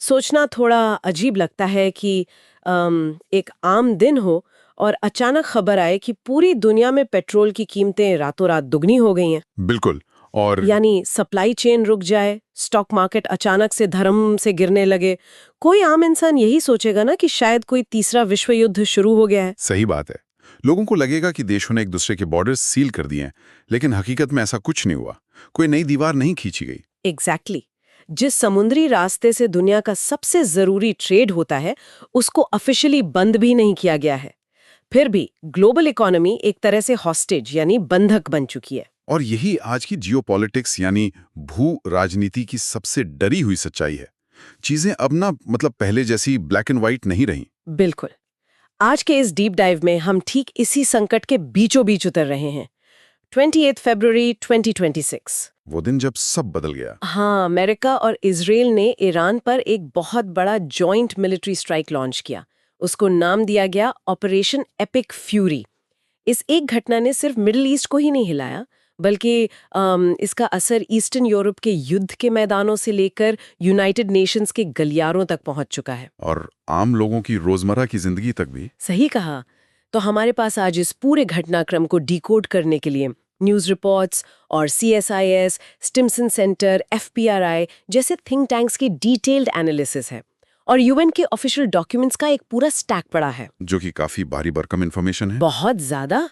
सोचना थोड़ा अजीब लगता है कि एक आम दिन हो और अचानक खबर आए कि पूरी दुनिया में पेट्रोल की कीमतें रातों रात दुगनी हो गई हैं। बिल्कुल। और यानी सप्लाई चेन रुक जाए, स्टॉक मार्केट अचानक से धर्म से गिरने लगे। कोई आम इंसान यही सोचेगा ना कि शायद कोई तीसरा विश्व युद्ध शुरू हो गया है। सही बात है। लोगों को लगेगा कि देशों ने एक दूसरे के बॉर्डर सील कर दिए हैं, लेकिन हकीकत में ऐसा कुछ नहीं हुआ। कोई नई दीवार नहीं खींची गई। एग्जैक्टली जिस समुद्री रास्ते से दुनिया का सबसे जरूरी ट्रेड होता है, उसको ऑफिशियली बंद भी नहीं किया गया है। फिर भी ग्लोबल इकोनॉमी एक तरह से हॉस्टेज यानी बंधक बन चुकी है। और यही आज की जियोपॉलिटिक्स यानी भू राजनीति की सबसे डरी हुई सच्चाई है। चीजें अब ना पहले जैसी ब्लैक एंड व्हाइट नहीं रही। बिल्कुल। आज के इस डीप डाइव में हम ठीक इसी संकट के बीचों बीच उतर रहे हैं। 28 फरवरी 2026। वो दिन जब सब बदल गया। हाँ, अमेरिका और इजराइल ने ईरान पर एक बहुत बड़ा जॉइंट मिलिट्री स्ट्राइक लॉन्च किया। उसको नाम दिया गया ऑपरेशन एपिक फ्यूरी। इस एक घटना ने सिर्फ मिडिल ईस्ट को ही नहीं हिलाया, बल्कि इसका असर ईस्टर्न यूरोप के युद्ध के मैदानों से लेकर यूनाइटेड नेशंस के गलियारों तक पहुंच चुका है। और आम लोगों की रोजमर्रा की जिंदगी तक भी। सही कहा। तो हमारे पास आज इस पूरे घटनाक्रम को डिकोड करने के लिए न्यूज़ रिपोर्ट्स और CSIS, स्टिम्सन सेंटर, FPRI जैसे थिंक टैंक्स की डिटेल्ड एनालिसिस है, और UN के ऑफिशियल डॉक्यूमेंट्स का एक पूरा स्टैक पड़ा है, जो कि काफी भारी भरकम इन्फॉर्मेशन है। बहुत ज्यादा।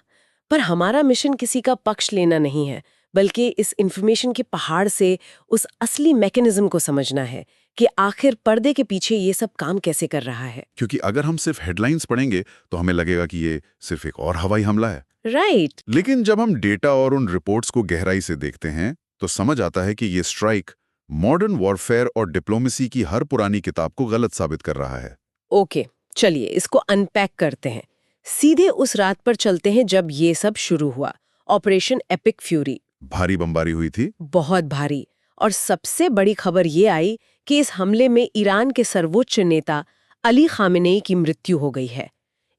पर हमारा मिशन किसी का पक्ष लेना नहीं है, बल्कि इस इंफॉर्मेशन के पहाड़ से उस असली मैकेनिज्म को समझना है कि आखिर पर्दे के पीछे ये सब काम कैसे कर रहा है। क्योंकि अगर हम सिर्फ हेडलाइंस पढ़ेंगे तो हमें लगेगा कि ये सिर्फ एक और हवाई हमला है। राइट। लेकिन जब हम डेटा और उन रिपोर्ट्स को गहराई से देखते हैं तो समझ आता है कि ये स्ट्राइक मॉडर्न वॉरफेयर और डिप्लोमेसी की हर पुरानी किताब को गलत साबित कर रहा है। ओके, चलिए इसको अनपैक करते हैं। सीधे उस रात पर चलते हैं जब ये सब शुरू हुआ। Operation epic fury. भारी बमबारी हुई थी। बहुत भारी। और सबसे बड़ी खबर ये आई कि इस हमले में ईरान के सर्वोच्च नेता अली खामेनेई की मृत्यु हो गई है।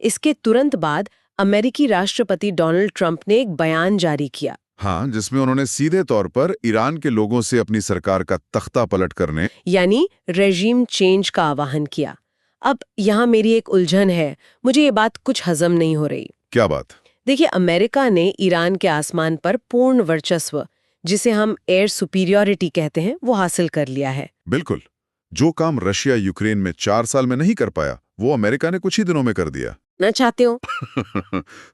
इसके तुरंत बाद अमेरिकी राष्ट्रपति डोनाल्ड ट्रंप ने एक बयान जारी किया। हाँ, जिसमें उन्होंने सीधे तौर पर ईरान के लोगों से अपनी सरकार का तख्ता पलट करने यानी रेजिम चेंज का आह्वान किया। अब यहाँ मेरी एक उलझन है, मुझे ये बात कुछ हजम नहीं हो रही। क्या बात? देखिए, अमेरिका ने ईरान के आसमान पर पूर्ण वर्चस्व, जिसे हम एयर सुपीरियॉरिटी कहते हैं, वो हासिल कर लिया है। बिल्कुल। जो काम रशिया यूक्रेन में 4 साल में नहीं कर पाया, वो अमेरिका ने कुछ ही दिनों में कर दिया। ना चाहते हो।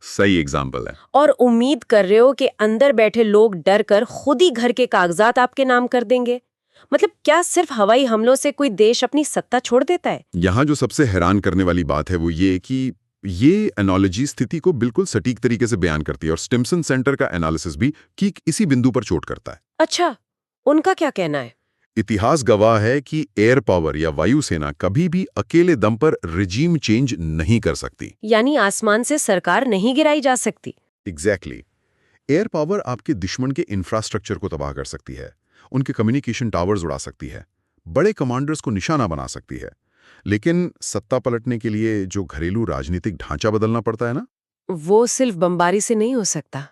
सही एग्जाम्पल है। और उम्मीद कर रहे हो कि अंदर बैठे लोग डर कर खुद ही घर के कागजात आपके नाम कर देंगे। मतलब क्या सिर्फ हवाई हमलों से कोई देश अपनी सत्ता छोड़ देता है? यहाँ जो सबसे हैरान करने वाली बात है वो ये कि ये एनालॉजी स्थिति को बिल्कुल सटीक तरीके से बयान करती है, और स्टिम्सन सेंटर का एनालिसिस भी ठीक इसी बिंदु पर चोट करता है। अच्छा, उनका क्या कहना है? इतिहास गवाह है कि एयर पावर या वायुसेना कभी भी अकेले दम पर रिजीम चेंज नहीं कर सकती। यानी आसमान से सरकार नहीं गिराई जा सकती। एग्जैक्टली। एयर पावर आपके दुश्मन के इंफ्रास्ट्रक्चर को तबाह कर सकती है, उनके कम्युनिकेशन टावर्स उड़ा सकती है, बड़े कमांडर्स को निशाना बना सकती है। लेकिन सत्ता पलटने के लिए जो घरेलू राजनीतिक ढांचा बदलना पड़ता है ना, वो सिर्फ बमबारी से नहीं हो सकता।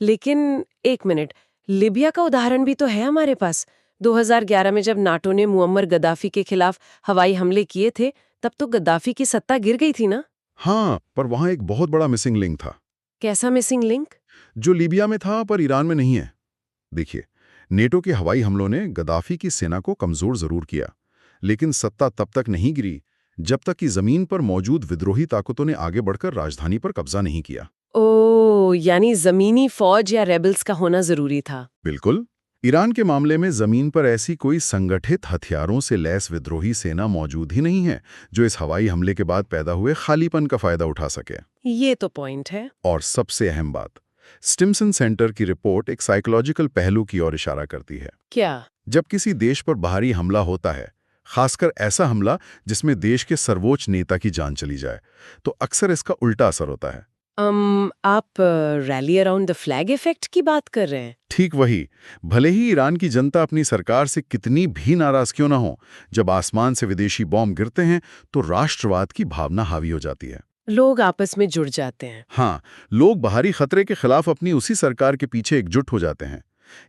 लेकिन एक मिनट, लिबिया का उदाहरण भी तो है हमारे पास। 2011 में जब नाटो ने मुअम्मर गद्दाफी के खिलाफ हवाई हमले किए थे, तब तो गद्दाफी की सत्ता गिर गई थी ना? हाँ, पर वहां एक बहुत बड़ा मिसिंग लिंक था। कैसा मिसिंग लिंक? जो लीबिया में था पर ईरान में नहीं है। देखिए, नेटो के हवाई हमलों ने गद्दाफी की सेना को कमजोर जरूर किया, लेकिन सत्ता तब तक नहीं गिरी जब तक कि जमीन पर मौजूद विद्रोही ताकतों ने आगे बढ़कर राजधानी पर कब्जा नहीं किया। ओह, यानी जमीनी फौज या रेबल्स का होना जरूरी था। बिल्कुल। ईरान के मामले में जमीन पर ऐसी कोई संगठित हथियारों से लैस विद्रोही सेना मौजूद ही नहीं है जो इस हवाई हमले के बाद पैदा हुए खालीपन का फायदा उठा सके। ये तो पॉइंट है। और सबसे अहम बात, स्टिम्सन सेंटर की रिपोर्ट एक साइकोलॉजिकल पहलू की ओर इशारा करती है। क्या? जब किसी देश पर बाहरी हमला होता है, खासकर ऐसा हमला जिसमें देश के सर्वोच्च नेता की जान चली जाए, तो अक्सर इसका उल्टा असर होता है। आप rally around the flag effect की बात कर रहे हैं? ठीक वही। भले ही ईरान की जनता अपनी सरकार से कितनी भी नाराज क्यों ना हो, जब आसमान से विदेशी बॉम्ब गिरते हैं तो राष्ट्रवाद की भावना हावी हो जाती है। लोग आपस में जुड़ जाते हैं। हाँ, लोग बाहरी खतरे के खिलाफ अपनी उसी सरकार के पीछे एकजुट हो जाते हैं।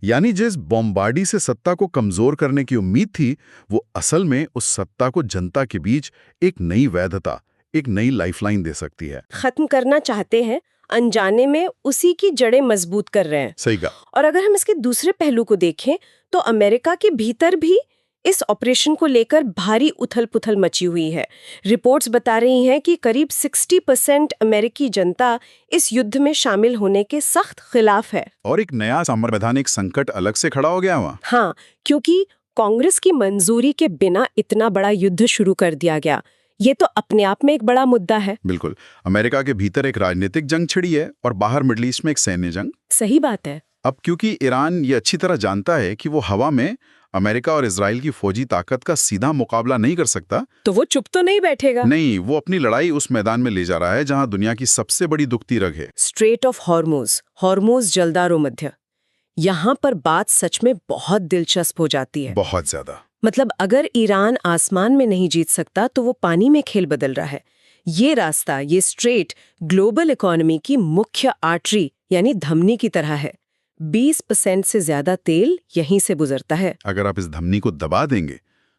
यानी जिस बॉम्बार्डी से सत्ता को कमजोर करने की उम्मीद थी, वो असल में उस सत्ता को जनता के बीच एक नई वैधता, एक नई लाइफलाइन दे सकती है। खत्म करना चाहते हैं, अनजाने में उसी की जड़ें मजबूत कर रहे हैं। सही कहा। और अगर हम इसके दूसरे पहलू को देखें तो अमेरिका के भीतर भी इस ऑपरेशन को लेकर भारी उथल-पुथल मची हुई है। रिपोर्ट्स बता रही हैं कि करीब 60% अमेरिकी जनता इस युद्ध में शामिल होने के सख्त खिलाफ है। और एक नया संवैधानिक संकट अलग से खड़ा हो गया वहाँ। हाँ, क्योंकि कांग्रेस की मंजूरी के बिना इतना बड़ा युद्ध शुरू कर दिया गया। ये तो अपने आप में एक बड़ा मुद्दा है। बिल्कुल। अमेरिका के भीतर एक राजनीतिक जंग छिड़ी है और बाहर मिडिल ईस्ट में एक सैन्य जंग। सही बात है। अब क्योंकि ईरान ये अच्छी तरह जानता है कि वो हवा में अमेरिका और इजराइल की फौजी ताकत का सीधा मुकाबला नहीं कर सकता, तो वो चुप तो नहीं बैठेगा। नहीं, वो अपनी लड़ाई उस मैदान में ले जा रहा है जहां दुनिया की सबसे बड़ी दुखती रग है, स्ट्रेट ऑफ हॉर्मुज, हॉर्मुज जलदारो मध्य। यहाँ पर बात सच में बहुत दिलचस्प हो जाती है। बहुत ज्यादा। मतलब अगर ईरान आसमान में नहीं जीत सकता तो वो पानी में खेल बदल रहा है। ये रास्ता, ये स्ट्रेट ग्लोबल इकोनॉमी की मुख्य आर्टरी यानी धमनी की तरह है। 20% से ज्यादा तेल यहीं से गुजरता है। अगर आप इस धमनी को दबा देंगे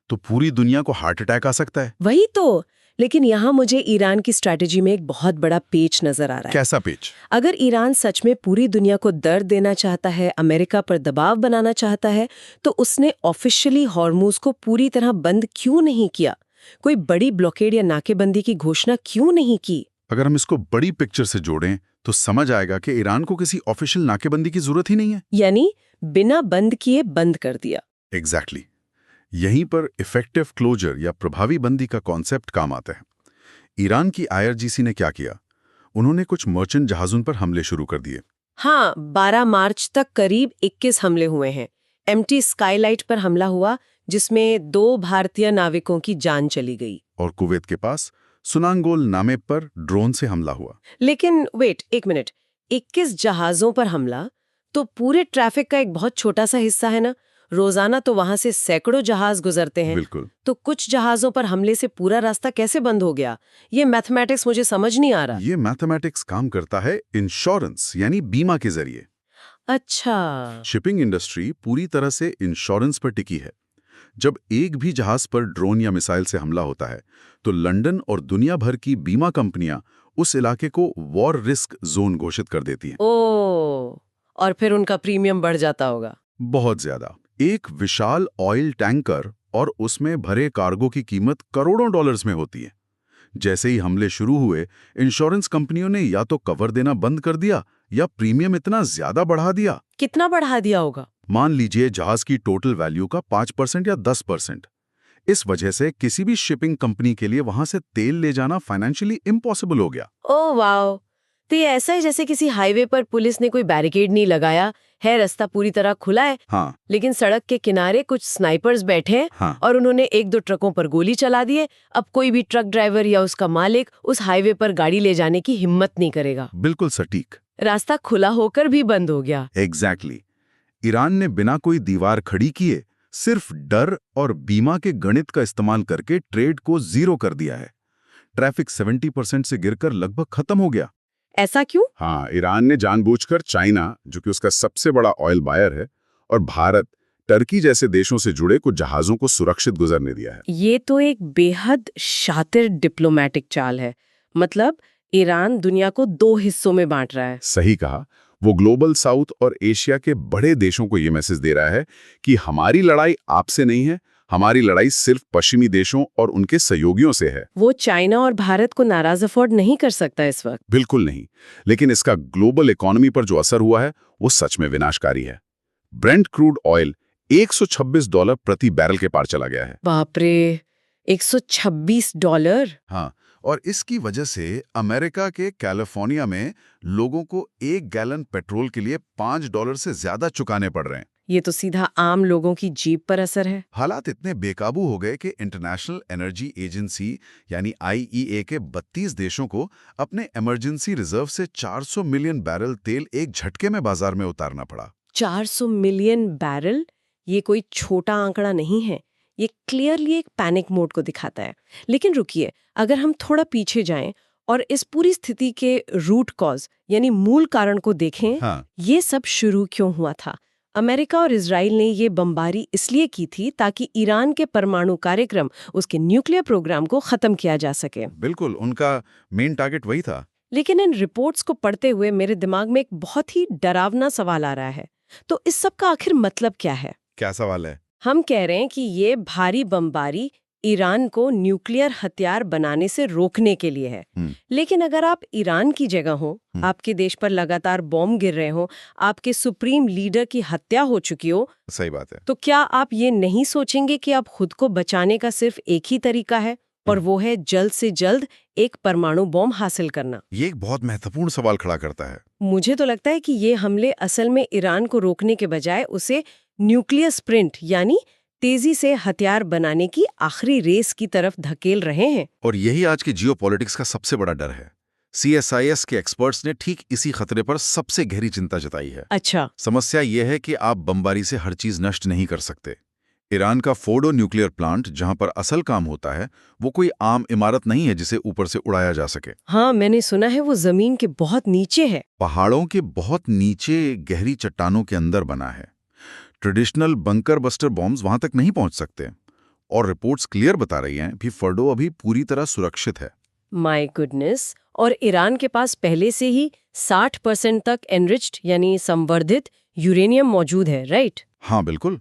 तो पूरी दुनिया को हार्ट अटैक आ सकता है। वही तो। लेकिन यहाँ मुझे ईरान की स्ट्रैटेजी में एक बहुत बड़ा पेच नजर आ रहा है। कैसा पेच? अगर ईरान सच में पूरी दुनिया को दर्द देना चाहता है, अमेरिका पर दबाव बनाना चाहता है, तो उसने ऑफिशियली हॉर्मुज को पूरी तरह बंद क्यों नहीं किया? कोई बड़ी ब्लॉकेड या नाकेबंदी की घोषणा क्यों नहीं की? अगर हम इसको बड़ी पिक्चर से जोड़ें तो समझ आएगा कि ईरान को किसी ऑफिशियल नाकेबंदी की जरूरत ही नहीं है। यानी बिना बंद किए बंद कर दिया। एग्जैक्टली। यहीं पर इफेक्टिव क्लोजर या प्रभावी बंदी का कॉन्सेप्ट काम आता है। ईरान की आईआरजीसी ने क्या किया? उन्होंने कुछ मर्चेंट जहाजों पर हमले शुरू कर दिए। हाँ, 12 मार्च तक करीब 21 हमले हुए हैं। एमटी स्काईलाइट पर हमला हुआ जिसमें 2 भारतीय नाविकों की जान चली गई। और कुवैत के पास सुनांगोल नामे पर ड्रोन से हमला हुआ। लेकिन वेट, एक मिनट, 21 जहाजों पर हमला तो पूरे ट्रैफिक का एक बहुत छोटा सा हिस्सा है ना। रोजाना तो वहां से सैकड़ों जहाज गुजरते हैं। बिल्कुल। तो कुछ जहाजों पर हमले से पूरा रास्ता कैसे बंद हो गया? ये मैथमेटिक्स मुझे समझ नहीं आ रहा। ये मैथमेटिक्स काम करता है इंश्योरेंस यानी बीमा के जरिए। अच्छा। शिपिंग इंडस्ट्री पूरी तरह से इंश्योरेंस पर टिकी है। जब एक भी जहाज पर ड्रोन या मिसाइल से हमला होता है तो लंदन और दुनिया भर की बीमा कंपनियां उस इलाके को वॉर रिस्क जोन घोषित कर देती हैं। ओ, और फिर उनका प्रीमियम बढ़ जाता होगा। बहुत ज्यादा। एक विशाल ऑयल टैंकर और उसमें भरे कार्गो की कीमत करोड़ों डॉलर्स में होती है। जैसे ही हमले शुरू हुए, इंश्योरेंस कंपनियों ने या तो कवर देना बंद कर दिया या प्रीमियम इतना ज्यादा बढ़ा दिया। कितना बढ़ा दिया होगा? मान लीजिए जहाज की टोटल वैल्यू का 5% या 10%। इस वजह से किसी भी शिपिंग कंपनी के लिए वहां से तेल ले जाना फाइनेंशियली इम्पॉसिबल हो गया। Oh wow! तो ये ऐसा है जैसे किसी हाईवे पर पुलिस ने कोई बैरिकेड नहीं लगाया है, रास्ता पूरी तरह खुला है। हाँ। लेकिन सड़क के किनारे कुछ स्नाइपर्स बैठे हैं। हाँ। और उन्होंने 1-2 ट्रकों पर गोली चला दी है। अब कोई भी ट्रक ड्राइवर या उसका मालिक उस हाईवे पर गाड़ी ले जाने की हिम्मत नहीं करेगा। बिल्कुल सटीक। रास्ता खुला होकर भी बंद हो गया। एग्जैक्टली। ईरान ने बिना कोई दीवार खड़ी किए सिर्फ डर और बीमा के गणित का इस्तेमाल करके ट्रेड को जीरो कर दिया है। ट्रैफिक 70% से गिरकर लगभग खत्म हो गया। ऐसा क्यों? हाँ, ईरान ने जानबूझकर चाइना, जो कि उसका सबसे बड़ा ऑयल बायर है, और भारत, टर्की जैसे देशों से जुड़े कुछ जहाजों को सुरक्षित गुजरने दिया है। ये तो एक बेहद शातिर डिप्लोमेटिक चाल है। मतलब ईरान दुनिया को 2 हिस्सों में बांट रहा है। सही कहा। वो ग्लोबल साउथ और एशिया के बड़े देशों को ये मैसेज दे रहा है कि हमारी लड़ाई आपसे नहीं है, हमारी लड़ाई सिर्फ पश्चिमी देशों और उनके सहयोगियों से है। वो चाइना और भारत को नाराज अफोर्ड नहीं कर सकता इस वक्त। बिल्कुल नहीं। लेकिन इसका ग्लोबल इकोनॉमी पर जो असर हुआ है वो सच में विनाशकारी है। ब्रेंट क्रूड ऑयल $126 प्रति बैरल के पार चला गया है। बाप रे, $126? हाँ, और इसकी वजह से अमेरिका के कैलिफोर्निया में लोगों को 1 गैलन पेट्रोल के लिए $5 से ज्यादा चुकाने पड़ रहे हैं। ये तो सीधा आम लोगों की जेब पर असर है। हालात इतने बेकाबू हो गए कि इंटरनेशनल एनर्जी एजेंसी यानी IEA के 32 देशों को अपने इमरजेंसी रिजर्व से 400 मिलियन बैरल तेल एक झटके में बाजार में उतारना पड़ा। 400 मिलियन बैरल? ये कोई छोटा आंकड़ा नहीं है। ये क्लियरली एक पैनिक मोड को दिखाता है। लेकिन रुकिए, अगर हम थोड़ा पीछे जाएं और इस पूरी स्थिति के रूट कॉज यानी मूल कारण को देखें, हाँ। ये सब शुरू क्यों हुआ था? अमेरिका और इजराइल ने ये बमबारी इसलिए की थी ताकि ईरान के परमाणु कार्यक्रम, उसके न्यूक्लियर प्रोग्राम को खत्म किया जा सके। बिल्कुल, उनका मेन टारगेट वही था। लेकिन इन रिपोर्ट्स को पढ़ते हुए मेरे दिमाग में एक बहुत ही डरावना सवाल आ रहा है। तो इस सब का आखिर मतलब क्या है? क्या सवाल है? हम कह रहे हैं कि ये भारी बमबारी ईरान को न्यूक्लियर हथियार बनाने से रोकने के लिए है। लेकिन अगर आप ईरान की जगह हो, आपके देश पर लगातार बॉम्ब गिर रहे हो, आपके सुप्रीम लीडर की हत्या हो चुकी हो, सही बात है। तो क्या आप ये नहीं सोचेंगे कि अब खुद को बचाने का सिर्फ एक ही तरीका है, और वो है जल्द से जल्द एक परमाणु बॉम्ब हासिल करना? ये एक बहुत महत्वपूर्ण सवाल खड़ा करता है। मुझे तो लगता है कि ये हमले असल में ईरान को रोकने के बजाय उसे न्यूक्लियर स्प्रिंट यानी तेजी से हथियार बनाने की आखिरी रेस की तरफ धकेल रहे हैं। और यही आज की जियोपॉलिटिक्स का सबसे बड़ा डर है। CSIS के एक्सपर्ट्स ने ठीक इसी खतरे पर सबसे गहरी चिंता जताई है। अच्छा। समस्या यह है कि आप बमबारी से हर चीज नष्ट नहीं कर सकते। ईरान का फोर्डो न्यूक्लियर प्लांट, जहां पर असल काम होता है, वो कोई आम इमारत नहीं है जिसे ऊपर से उड़ाया जा सके। हाँ, मैंने सुना है वो जमीन के बहुत नीचे है। पहाड़ों के बहुत नीचे गहरी चट्टानों के अंदर बना है। ट्रेडिशनल बंकर बस्टर बॉम्ब्स वहां तक नहीं पहुंच सकते। और रिपोर्ट्स क्लियर बता रही हैं कि फोर्डो अभी पूरी तरह सुरक्षित है। My goodness. और ईरान के पास पहले से ही 60% तक एनरिच्ड यानी संवर्धित यूरेनियम मौजूद है, राइट? हाँ बिल्कुल।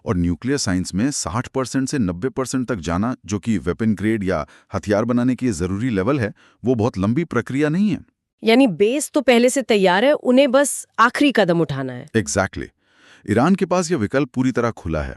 और न्यूक्लियर साइंस में 60% से 90% तक जाना, जो कि वेपन ग्रेड या हथियार बनाने के जरूरी लेवल है, वो बहुत लंबी प्रक्रिया नहीं है। यानी बेस तो पहले से तैयार है, उन्हें बस आखिरी कदम उठाना है। एग्जैक्टली। ईरान के पास यह विकल्प पूरी तरह खुला है।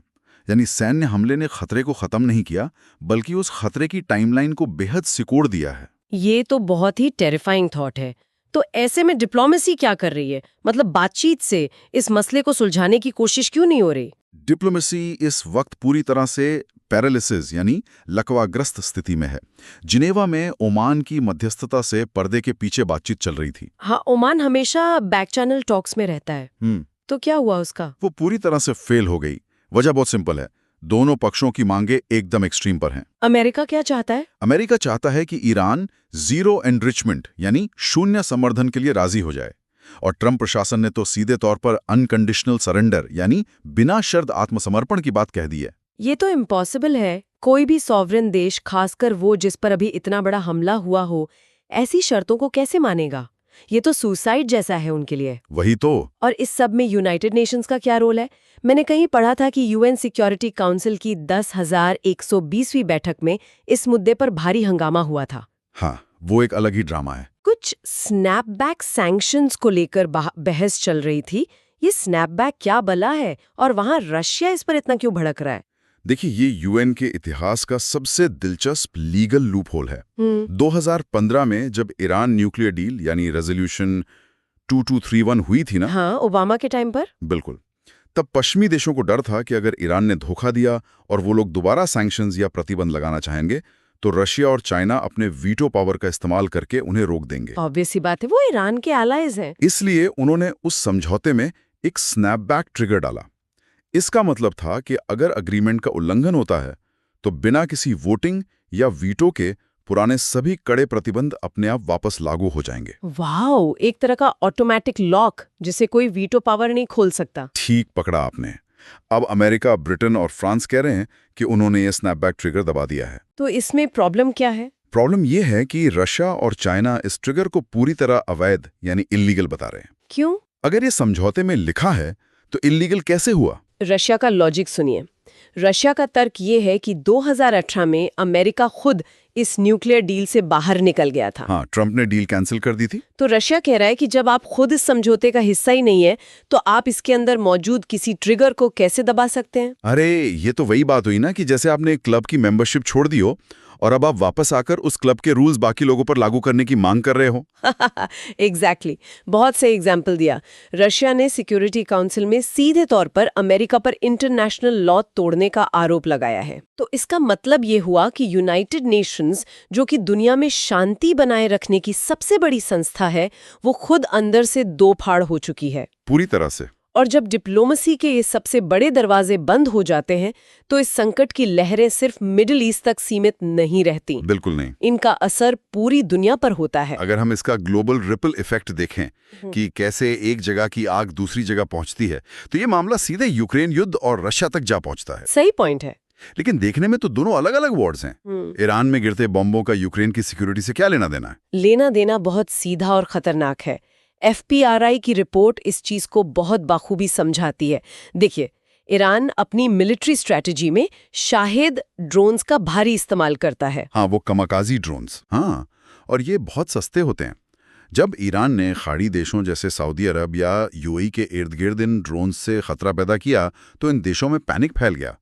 यानी सैन्य हमले ने खतरे को खत्म नहीं किया, बल्कि उस खतरे की टाइमलाइन को बेहद सिकोड़ दिया है। ये तो बहुत ही टेरिफाइंग थॉट है। तो ऐसे में डिप्लोमेसी क्या कर रही है? मतलब बातचीत से इस मसले को सुलझाने की कोशिश क्यों नहीं हो रही? डिप्लोमेसी इस वक्त पूरी तरह से पैरालिसिस यानी लकवाग्रस्त स्थिति में है। जिनेवा में ओमान की मध्यस्थता से पर्दे के पीछे बातचीत चल रही थी। हाँ, ओमान हमेशा बैक चैनल टॉक्स में रहता है। तो क्या हुआ उसका? वो पूरी तरह से फेल हो गई। वजह बहुत सिंपल है, दोनों पक्षों की मांगे एकदम एक्सट्रीम पर हैं। अमेरिका क्या चाहता है? अमेरिका चाहता है कि ईरान जीरो एनरिचमेंट यानी शून्य संवर्धन के लिए राजी हो जाए। और ट्रंप प्रशासन ने तो सीधे तौर पर अनकंडीशनल सरेंडर यानी बिना शर्त आत्मसमर्पण की बात कह दी है। ये तो इम्पॉसिबल है। कोई भी सॉवरेन देश, खासकर वो जिस पर अभी इतना बड़ा हमला हुआ हो, ऐसी शर्तों को कैसे मानेगा? ये तो सुसाइड जैसा है उनके लिए। वही तो। और इस सब में यूनाइटेड नेशंस का क्या रोल है? मैंने कहीं पढ़ा था कि यूएन सिक्योरिटी काउंसिल की 10,120वीं बैठक में इस मुद्दे पर भारी हंगामा हुआ था। हाँ, वो एक अलग ही ड्रामा है। कुछ स्नैपबैक सैंक्शंस को लेकर बहस चल रही थी। ये स्नैपबैक क्या बला है, और वहां रशिया इस पर इतना क्यों भड़क रहा है? देखिए, ये यूएन के इतिहास का सबसे दिलचस्प लीगल लूपहोल है। 2015 में जब ईरान न्यूक्लियर डील यानी रेजोल्यूशन 2231 हुई थी ना। हाँ, ओबामा के टाइम पर। बिल्कुल। तब पश्चिमी देशों को डर था कि अगर ईरान ने धोखा दिया और वो लोग दोबारा सैंक्शंस या प्रतिबंध लगाना चाहेंगे, तो रशिया और चाइना अपने वीटो पावर का इस्तेमाल करके उन्हें रोक देंगे। ऑब्वियस सी बात है, वो ईरान के एलाइज हैं। इसलिए उन्होंने उस समझौते में एक स्नैपबैक ट्रिगर डाला। इसका मतलब था कि अगर अग्रीमेंट का उल्लंघन होता है, तो बिना किसी वोटिंग या वीटो के पुराने सभी कड़े प्रतिबंध अपने आप वापस लागू हो जाएंगे। वाओ, एक तरह का ऑटोमेटिक लॉक जिसे कोई वीटो पावर नहीं खोल सकता। ठीक पकड़ा आपने। अब अमेरिका, ब्रिटेन और फ्रांस कह रहे हैं कि उन्होंने ये स्नैपबैक ट्रिगर दबा दिया है। तो इसमें प्रॉब्लम क्या है? प्रॉब्लम ये है कि रशिया और चाइना इस ट्रिगर को पूरी तरह अवैध यानी इल्लीगल बता रहे हैं। क्यों? अगर ये समझौते में लिखा है तो इल्लीगल कैसे हुआ? रशिया का लॉजिक सुनिए। रशिया का तर्क ये है कि 2018 में अमेरिका खुद इस न्यूक्लियर डील से बाहर निकल गया था। हाँ, ट्रंप ने डील कैंसिल कर दी थी। तो रशिया कह रहा है कि जब आप खुद इस समझौते का हिस्सा ही नहीं है, तो आप इसके अंदर मौजूद किसी ट्रिगर को कैसे दबा सकते हैं? अरे, ये तो वही बात हुई ना कि जैसे आपने एक क्लब की मेंबरशिप छोड़ दी हो और अब आप वापस आकर उस क्लब के रूल्स बाकी लोगों पर लागू करने की मांग कर रहे हो। एग्जैक्टली, बहुत सही एग्जाम्पल दिया। रशिया ने सिक्योरिटी काउंसिल में सीधे तौर पर अमेरिका पर इंटरनेशनल लॉ तोड़ने का आरोप लगाया है। तो इसका मतलब ये हुआ कि यूनाइटेड नेशंस, जो कि दुनिया में शांति बनाए रखने की सबसे बड़ी संस्था है, वो खुद अंदर से दो फाड़ हो चुकी है। पूरी तरह से। और जब डिप्लोमेसी के ये सबसे बड़े दरवाजे बंद हो जाते हैं तो इस संकट की लहरें सिर्फ मिडिल ईस्ट तक सीमित नहीं रहती। बिल्कुल नहीं। इनका असर पूरी दुनिया पर होता है। अगर हम इसका ग्लोबल रिपल इफेक्ट देखें कि कैसे एक जगह की आग दूसरी जगह पहुंचती है, तो ये मामला सीधे यूक्रेन युद्ध और रशिया तक जा पहुंचता है। सही पॉइंट है। लेकिन देखने में तो दोनों अलग अलग वॉर्स हैं। ईरान में गिरते बॉम्बों का यूक्रेन की सिक्योरिटी से क्या लेना देना है? लेना देना बहुत सीधा और खतरनाक है। FPRI की रिपोर्ट इस चीज को बहुत बाखूबी समझाती है। देखिए, ईरान अपनी मिलिट्री स्ट्रेटजी में शाहेद ड्रोन्स का भारी इस्तेमाल करता है। हाँ, वो कमाकाजी ड्रोन्स। हाँ, और ये बहुत सस्ते होते हैं। जब ईरान ने खाड़ी देशों जैसे सऊदी अरब या यूएई के इर्द गिर्द इन ड्रोन्स से खतरा पैदा किया तो इन देशों में पैनिक फैल गया।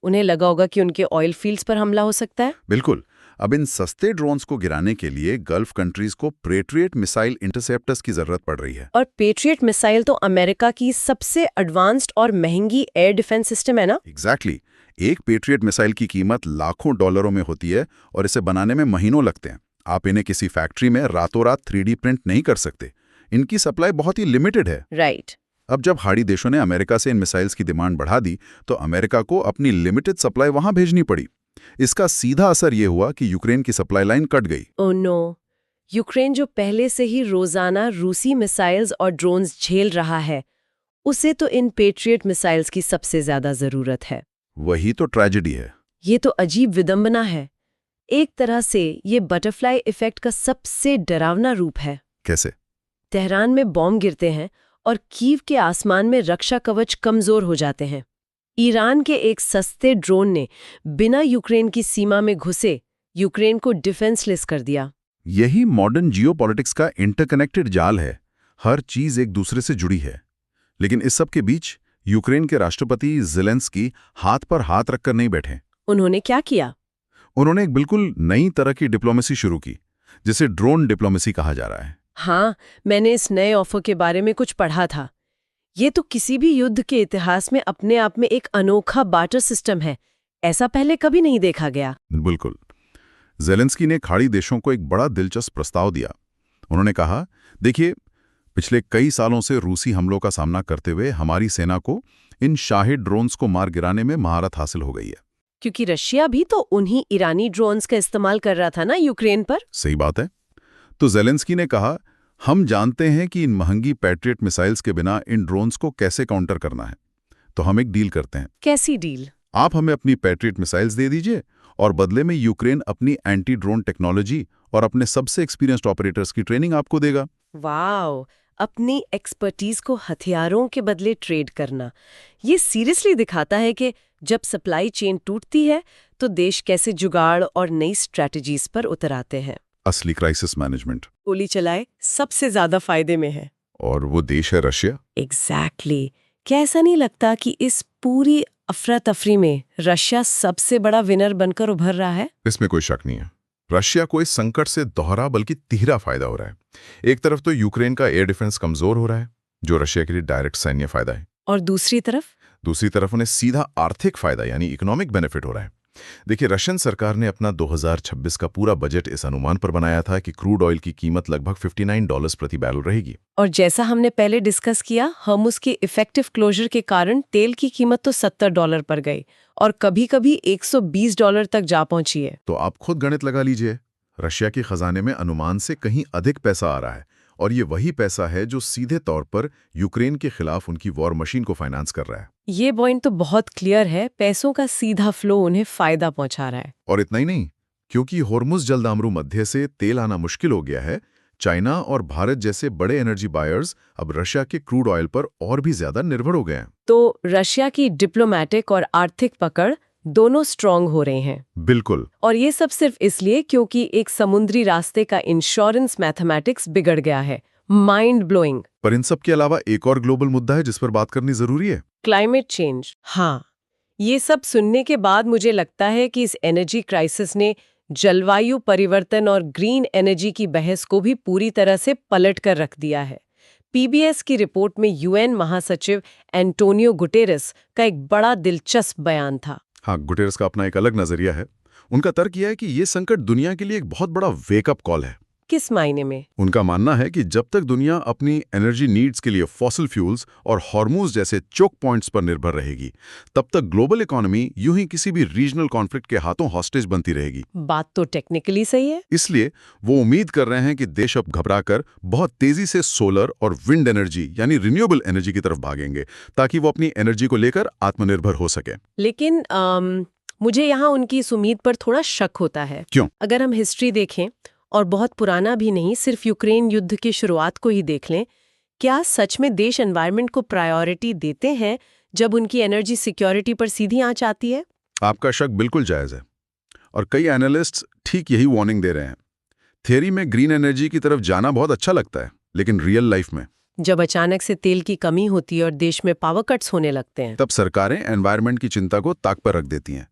उन्हें लगा होगा कि उनके ऑयल फील्ड्स पर हमला हो सकता है। बिल्कुल। अब इन सस्ते ड्रोन्स को गिराने के लिए गल्फ कंट्रीज को पेट्रियट मिसाइल इंटरसेप्टर्स की जरूरत पड़ रही है। और पेट्रियट मिसाइल तो अमेरिका की सबसे एडवांस्ड और महंगी एयर डिफेंस सिस्टम है ना? एग्जैक्टली। एक पेट्रियट मिसाइल की कीमत लाखों डॉलरों में होती है और इसे बनाने में महीनों लगते हैं। आप इन्हें किसी फैक्ट्री में रातों रात 3D प्रिंट नहीं कर सकते। इनकी सप्लाई बहुत ही लिमिटेड है। राइट। अब जब हाड़ी देशों ने अमेरिका से इन मिसाइल्स की डिमांड बढ़ा दी तो अमेरिका को अपनी लिमिटेड सप्लाई वहां भेजनी पड़ी। इसका सीधा असर यह हुआ कि यूक्रेन की सप्लाई लाइन कट गई। Oh no! यूक्रेन जो पहले से ही रोजाना रूसी मिसाइल्स और ड्रोन्स झेल रहा है, उसे तो इन पेट्रियट मिसाइल्स की सबसे ज्यादा जरूरत है। वही तो ट्रेजेडी है। ये तो अजीब विडंबना है। एक तरह से ये बटरफ्लाई इफेक्ट का सबसे डरावना रूप है। कैसे? तेहरान में बॉम्ब गिरते हैं और कीव के आसमान में रक्षा कवच कमजोर हो जाते हैं। ईरान के एक सस्ते ड्रोन ने बिना यूक्रेन की सीमा में घुसे यूक्रेन को डिफेंसलेस कर दिया। यही मॉडर्न जियोपॉलिटिक्स का इंटरकनेक्टेड जाल है। हर चीज एक दूसरे से जुड़ी है। लेकिन इस सब के बीच यूक्रेन के राष्ट्रपति ज़ेलेंस्की हाथ पर हाथ रखकर नहीं बैठे। उन्होंने क्या किया? उन्होंने एक बिल्कुल नई तरह की डिप्लोमेसी शुरू की, जिसे ड्रोन डिप्लोमेसी कहा जा रहा है। हाँ, मैंने इस नए ऑफर के बारे में कुछ पढ़ा था। ये तो किसी भी युद्ध के इतिहास में अपने आप में एक अनोखा बार्टर सिस्टम है। ऐसा पहले कभी नहीं देखा गया। बिल्कुल। ज़ेलेंस्की ने खाड़ी देशों को एक बड़ा दिलचस्प प्रस्ताव दिया। उन्होंने कहा, देखिए, पिछले कई सालों से रूसी हमलों का सामना करते हुए हमारी सेना को इन शाहिद ड्रोन्स को मार गिराने में महारत हासिल हो गई है। क्योंकि रशिया भी तो उन्हीं ईरानी ड्रोन्स का इस्तेमाल कर रहा था ना यूक्रेन पर। सही बात है। तो ज़ेलेंस्की ने कहा, हम जानते हैं कि इन महंगी पैट्रियट मिसाइल्स के बिना इन ड्रोन्स को कैसे काउंटर करना है, तो हम एक डील करते हैं। कैसी डील? आप हमें अपनी पैट्रियट मिसाइल्स दे दीजिए और बदले में यूक्रेन अपनी एंटी ड्रोन टेक्नोलॉजी और अपने सबसे एक्सपीरियंस्ड ऑपरेटर्स की ट्रेनिंग आपको देगा। वाओ! अपनी एक्सपर्टीज को हथियारों के बदले ट्रेड करना। ये सीरियसली दिखाता है कि जब सप्लाई चेन टूटती है तो देश कैसे जुगाड़ और नई स्ट्रैटेजीज पर उतर आते हैं। असली क्राइसिस मैनेजमेंट। गोली चलाए सबसे ज्यादा फायदे में है। और वो देश है रशिया। एग्जैक्टली। क्या ऐसा नहीं लगता कि इस पूरी अफरा तफरी में रशिया सबसे बड़ा विनर बनकर उभर रहा है? इसमें कोई शक नहीं है। रशिया को इस संकट से दोहरा बल्कि तिहरा फायदा हो रहा है। एक तरफ तो यूक्रेन का एयर डिफेंस कमजोर हो रहा है, जो रशिया के लिए डायरेक्ट सैन्य फायदा है। और दूसरी तरफ उन्हें सीधा आर्थिक फायदा यानी इकोनॉमिक बेनिफिट हो रहा है। देखिए, रशियन सरकार ने अपना 2026 का पूरा बजट इस अनुमान पर बनाया था कि क्रूड ऑयल की कीमत लगभग $59 प्रति बैरल रहेगी। और जैसा हमने पहले डिस्कस किया, हर्मुज़ के इफेक्टिव क्लोजर के कारण तेल की कीमत तो $70 पर गई और कभी-कभी $120 तक जा पहुंची है। तो आप खुद गणित लगा लीजिए, रशिया के खजाने में अनुमान से कहीं अधिक पैसा आ रहा है और ये वही पैसा है जो सीधे तौर पर यूक्रेन के खिलाफ उनकी वॉर मशीन को फाइनेंस कर रहा है। ये पॉइंट तो बहुत क्लियर है। पैसों का सीधा फ्लो उन्हें फायदा पहुंचा रहा है। और इतना ही नहीं, क्योंकि होर्मुज़ जलदामरू मध्य से तेल आना मुश्किल हो गया है, चाइना और भारत जैसे बड़े एनर्जी बायर्स अब रशिया के क्रूड ऑयल पर और भी ज्यादा निर्भर हो गए हैं। तो रशिया की डिप्लोमैटिक और आर्थिक पकड़ दोनों स्ट्रांग हो रहे हैं। बिल्कुल। और ये सब सिर्फ इसलिए क्योंकि एक समुद्री रास्ते का इंश्योरेंस मैथमेटिक्स बिगड़ गया है। Mind blowing. पर इन सब के अलावा एक और ग्लोबल मुद्दा है जिस पर बात करनी जरूरी है। Climate change. हाँ, ये सब सुनने के बाद मुझे लगता है कि इस एनर्जी क्राइसिस ने जलवायु परिवर्तन और ग्रीन एनर्जी की बहस को भी पूरी तरह से पलट कर रख दिया है। PBS की रिपोर्ट में UN महासचिव एंटोनियो गुटेरेस का एक बड़ा दिलचस्प बयान था। हाँ, गुटेरेस का अपना एक अलग नजरिया है। उनका तर्क यह है कि ये संकट दुनिया के लिए एक बहुत बड़ा वेकअप कॉल है। किस मायने में? उनका मानना है कि जब तक दुनिया अपनी एनर्जी नीड्स के लिए फॉसिल फ्यूल्स और हॉर्मूज जैसे चोक पॉइंट्स पर निर्भर रहेगी, तब तक ग्लोबल इकोनॉमी यूं ही किसी भी रीजनल कॉन्फ्लिक्ट के हाथों हॉस्टेज बनती रहेगी। बात तो टेक्निकली सही है। इसलिए वो उम्मीद कर रहे हैं कि देश अब घबराकर बहुत तेजी से सोलर और विंड एनर्जी यानी रिन्यूएबल एनर्जी की तरफ भागेंगे, ताकि वो अपनी एनर्जी को लेकर आत्मनिर्भर हो सके। लेकिन मुझे यहाँ उनकी इस उम्मीद पर थोड़ा शक होता है। क्यों? अगर हम हिस्ट्री देखें, और बहुत पुराना भी नहीं, सिर्फ यूक्रेन युद्ध की शुरुआत को ही देख लें, क्या सच में देश एनवायरनमेंट को प्रायोरिटी देते हैं जब उनकी एनर्जी सिक्योरिटी पर सीधी आंच आती है? आपका शक बिल्कुल जायज़ है, और कई एनालिस्ट्स ठीक यही वार्निंग दे रहे हैं। थियरी में ग्रीन एनर्जी की तरफ जाना बहुत अच्छा लगता है, लेकिन रियल लाइफ में जब अचानक से तेल की कमी होती है और देश में पावर कट्स होने लगते हैं, तब सरकारें एनवायरनमेंट की चिंता को ताक पर रख देती हैं।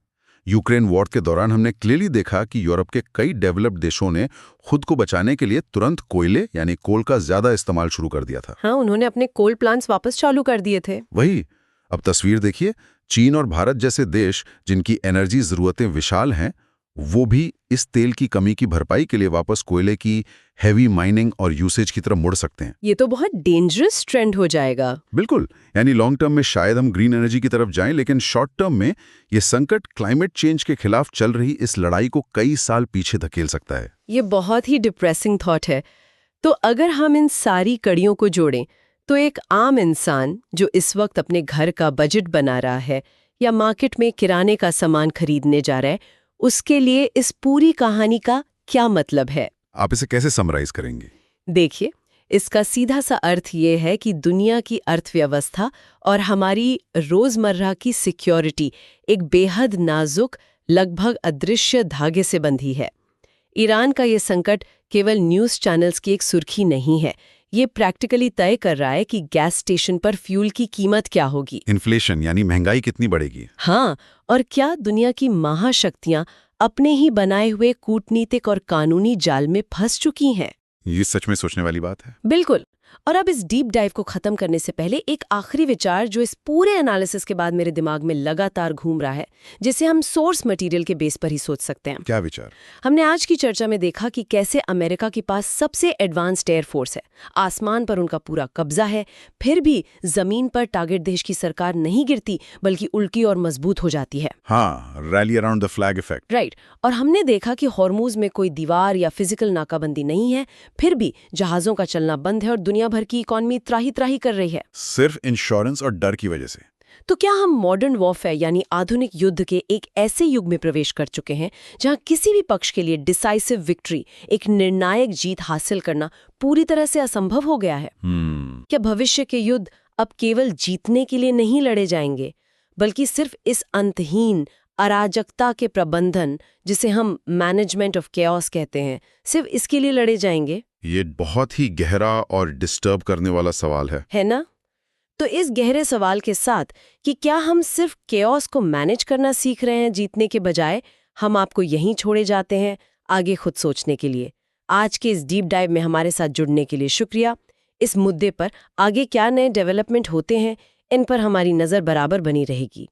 यूक्रेन वॉर के दौरान हमने क्लियरली देखा कि यूरोप के कई डेवलप्ड देशों ने खुद को बचाने के लिए तुरंत कोयले यानी कोल का ज्यादा इस्तेमाल शुरू कर दिया था। हाँ, उन्होंने अपने कोल प्लांट्स वापस चालू कर दिए थे। वही, अब तस्वीर देखिए, चीन और भारत जैसे देश जिनकी एनर्जी जरूरतें विशाल हैं, वो भी इस तेल की कमी की भरपाई के लिए वापस कोयले की हैवी माइनिंग और यूसेज की तरफ मुड़ सकते हैं। ये तो बहुत डेंजरस ट्रेंड हो जाएगा। बिल्कुल, यानी लॉन्ग टर्म में शायद हम ग्रीन एनर्जी की तरफ जाएं, लेकिन शॉर्ट टर्म में ये संकट क्लाइमेट चेंज के खिलाफ चल रही इस लड़ाई को कई साल पीछे धकेल सकता है। ये बहुत ही डिप्रेसिंग थॉट है। तो अगर हम इन सारी कड़ियों को जोड़ें, तो एक आम इंसान जो इस वक्त अपने घर का बजट बना रहा है या मार्केट में किराने का सामान खरीदने जा रहा है, उसके लिए इस पूरी कहानी का क्या मतलब है? आप इसे कैसे समराइज करेंगे? देखिए, इसका सीधा सा अर्थ ये है कि दुनिया की अर्थव्यवस्था और हमारी रोजमर्रा की सिक्योरिटी एक बेहद नाजुक, लगभग अदृश्य धागे से बंधी है। ईरान का ये संकट केवल न्यूज़ चैनल्स की एक सुर्खी नहीं है, ये प्रैक्टिकली तय कर रहा है कि गैस स्टेशन पर फ्यूल की कीमत क्या होगी, इन्फ्लेशन यानी महंगाई कितनी बढ़ेगी। हाँ, और क्या दुनिया की महाशक्तियां अपने ही बनाए हुए कूटनीतिक और कानूनी जाल में फंस चुकी हैं। ये सच में सोचने वाली बात है। बिल्कुल। और अब इस डीप डाइव को खत्म करने से पहले एक आखिरी विचार जो इस पूरे एनालिसिस के बाद मेरे दिमाग में लगातार घूम रहा है, जिसे हम सोर्स मटेरियल के बेस पर ही सोच सकते हैं। क्या विचार? हमने आज की चर्चा में देखा कि कैसे अमेरिका के पास सबसे एडवांस्ड एयरफोर्स है, आसमान पर उनका पूरा कब्जा है, फिर भी जमीन पर टारगेट देश की सरकार नहीं गिरती बल्कि उल्टी और मजबूत हो जाती है। हाँ, rally around the flag effect. Right. और हमने देखा कि हॉर्मूज में कोई दीवार या फिजिकल नाकाबंदी नहीं है, फिर भी जहाजों का चलना बंद है और दुनिया भर की इकॉनमी त्राही त्राही कर रही है, सिर्फ इंश्योरेंस और डर की वजह से। तो क्या हम मॉडर्न वॉरफेयर यानी आधुनिक युद्ध के एक ऐसे युग में प्रवेश कर चुके हैं जहां किसी भी पक्ष के लिए डिसाइसिव विक्ट्री, एक निर्णायक जीत हासिल करना पूरी तरह से असंभव हो गया है? क्या भविष्य के युद्ध अब केवल जीतने के लिए नहीं लड़े जाएंगे, बल्कि सिर्फ इस अंतहीन अराजकता के प्रबंधन, जिसे हम मैनेजमेंट ऑफ केओस कहते हैं, सिर्फ इसके लिए लड़े जाएंगे? ये बहुत ही गहरा और डिस्टर्ब करने वाला सवाल है ना? तो इस गहरे सवाल के साथ कि क्या हम सिर्फ केओस को मैनेज करना सीख रहे हैं जीतने के बजाय, हम आपको यहीं छोड़े जाते हैं आगे खुद सोचने के लिए। आज के इस डीप डाइव में हमारे साथ जुड़ने के लिए शुक्रिया। इस मुद्दे पर आगे क्या नए डेवलपमेंट होते हैं, इन पर हमारी नज़र बराबर बनी रहेगी।